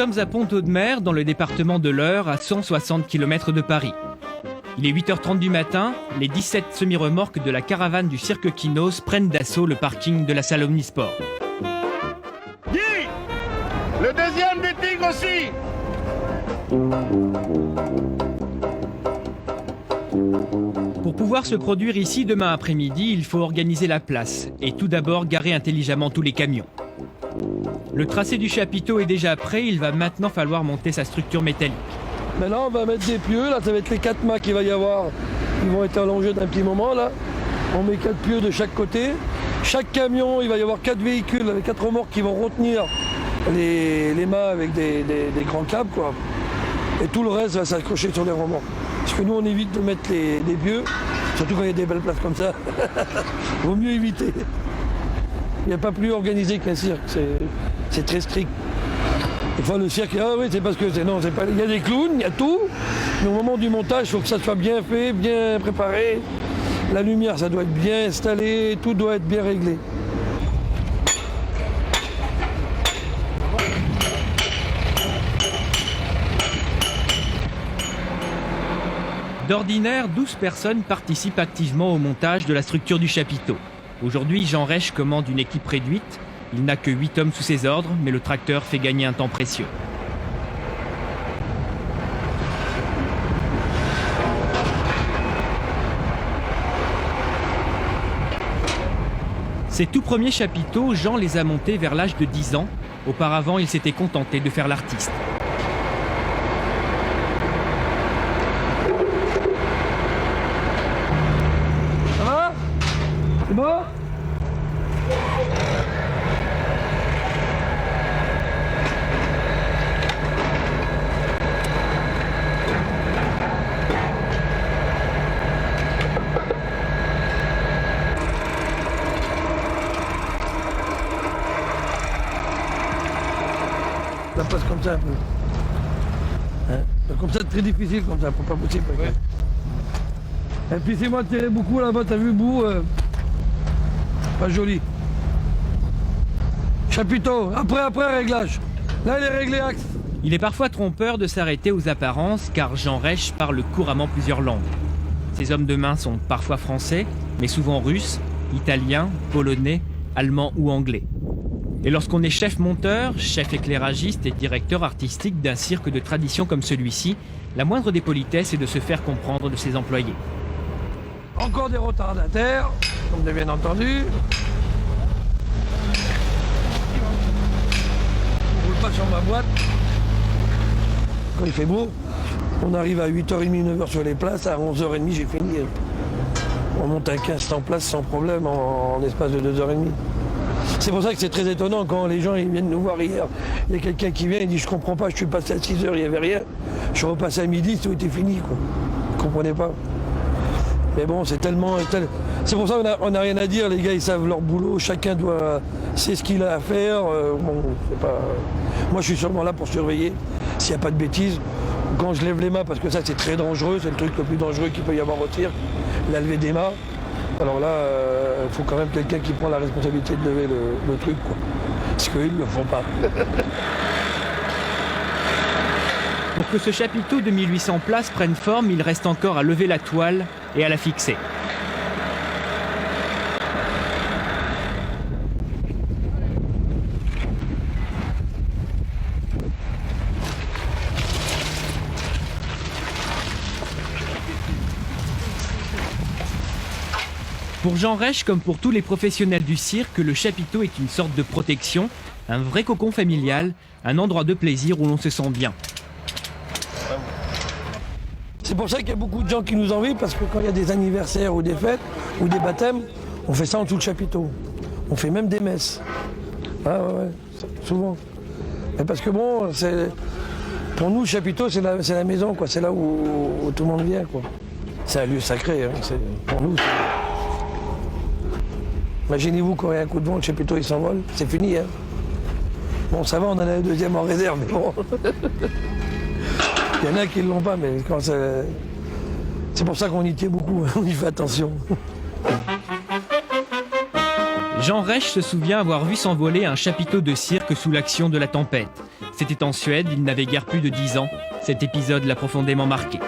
sommes à Pont-Audemer, dans le département de l'Eure, à 160 km de Paris. Il est 8h30 du matin, les 17 semi-remorques de la caravane du cirque Kinos prennent d'assaut le parking de la salle Omnisport. Guy, le deuxième des tigres aussi. Pour pouvoir se produire ici demain après-midi, il faut organiser la place et tout d'abord garer intelligemment tous les camions. Le tracé du chapiteau est déjà prêt, il va maintenant falloir monter sa structure métallique. Maintenant on va mettre des pieux, là ça va être les 4 mâts qu'il va y avoir, ils vont être allongés d'un petit moment là. On met 4 pieux de chaque côté. Chaque camion, il va y avoir 4 véhicules avec 4 remorques qui vont retenir les mâts avec des grands câbles quoi. Et tout le reste va s'accrocher sur les remorques. Parce que nous on évite de mettre des pieux, surtout quand il y a des belles places comme ça. Vaut mieux éviter. Il n'y a pas plus organisé qu'un cirque, c'est très strict. Des fois le cirque, ah oui, c'est parce que non, c'est pas. Il y a des clowns, il y a tout, mais au moment du montage, il faut que ça soit bien fait, bien préparé. La lumière, ça doit être bien installé, tout doit être bien réglé. D'ordinaire, 12 personnes participent activement au montage de la structure du chapiteau. Aujourd'hui, Jean Reich commande une équipe réduite. Il n'a que 8 hommes sous ses ordres, mais le tracteur fait gagner un temps précieux. Ses tout premiers chapiteaux, Jean les a montés vers l'âge de 10 ans. Auparavant, il s'était contenté de faire l'artiste. Ça va? C'est bon? Ça passe comme ça un peu. Hein? Comme ça, c'est très difficile comme ça, c'est pas possible. Ouais. Et puis c'est moi tirer beaucoup là-bas, t'as vu le bout pas joli. Chapiteau, après réglage. Là il est réglé axe. Il est parfois trompeur de s'arrêter aux apparences car Jean Reich parle couramment plusieurs langues. Ses hommes de main sont parfois français, mais souvent russes, italiens, polonais, allemands ou anglais. Et lorsqu'on est chef monteur, chef éclairagiste et directeur artistique d'un cirque de tradition comme celui-ci, la moindre des politesses est de se faire comprendre de ses employés. Encore des retardataires, comme de bien entendu. On roule pas sur ma boîte. Quand il fait beau, on arrive à 8h30, 9h sur les places, à 11h30 j'ai fini. On monte à 15 en place sans problème en espace de 2h30. C'est pour ça que c'est très étonnant quand les gens ils viennent nous voir hier. Il y a quelqu'un qui vient et dit je comprends pas, je suis passé à 6h, il n'y avait rien. Je suis repassé à midi, tout était fini quoi. Vous comprenez pas. Mais bon, c'est tellement. C'est pour ça qu'on n'a rien à dire, les gars ils savent leur boulot, chacun sait ce qu'il a à faire. Bon, c'est pas. Moi je suis sûrement là pour surveiller s'il n'y a pas de bêtises. Quand je lève les mains, parce que ça c'est très dangereux, c'est le truc le plus dangereux qu'il peut y avoir au cirque, la levée des mains. Alors là, il faut quand même quelqu'un qui prend la responsabilité de lever le truc, quoi. Parce qu'ils ne le font pas. Pour que ce chapiteau de 1800 places prenne forme, il reste encore à lever la toile et à la fixer. Pour Jean Reich, comme pour tous les professionnels du cirque, le chapiteau est une sorte de protection, un vrai cocon familial, un endroit de plaisir où l'on se sent bien. C'est pour ça qu'il y a beaucoup de gens qui nous envient, parce que quand il y a des anniversaires ou des fêtes ou des baptêmes, on fait ça en dessous le chapiteau. On fait même des messes. Ah ouais, souvent. Mais parce que bon, pour nous, le chapiteau, c'est la maison, quoi. C'est là où tout le monde vient, quoi. C'est un lieu sacré, hein. Pour nous. Imaginez-vous quand il y a un coup de vent, le chapiteau il s'envole, c'est fini. Hein. Bon, ça va, on en a un deuxième en réserve, mais bon. Il y en a qui ne l'ont pas, mais quand c'est pour ça qu'on y tient beaucoup, on y fait attention. Jean Reich se souvient avoir vu s'envoler un chapiteau de cirque sous l'action de la tempête. C'était en Suède, il n'avait guère plus de 10 ans. Cet épisode l'a profondément marqué.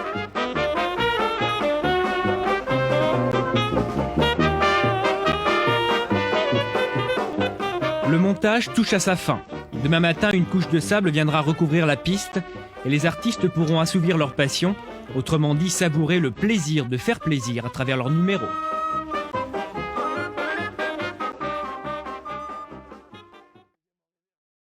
Le montage touche à sa fin. Demain matin, une couche de sable viendra recouvrir la piste et les artistes pourront assouvir leur passion, autrement dit savourer le plaisir de faire plaisir à travers leur numéro.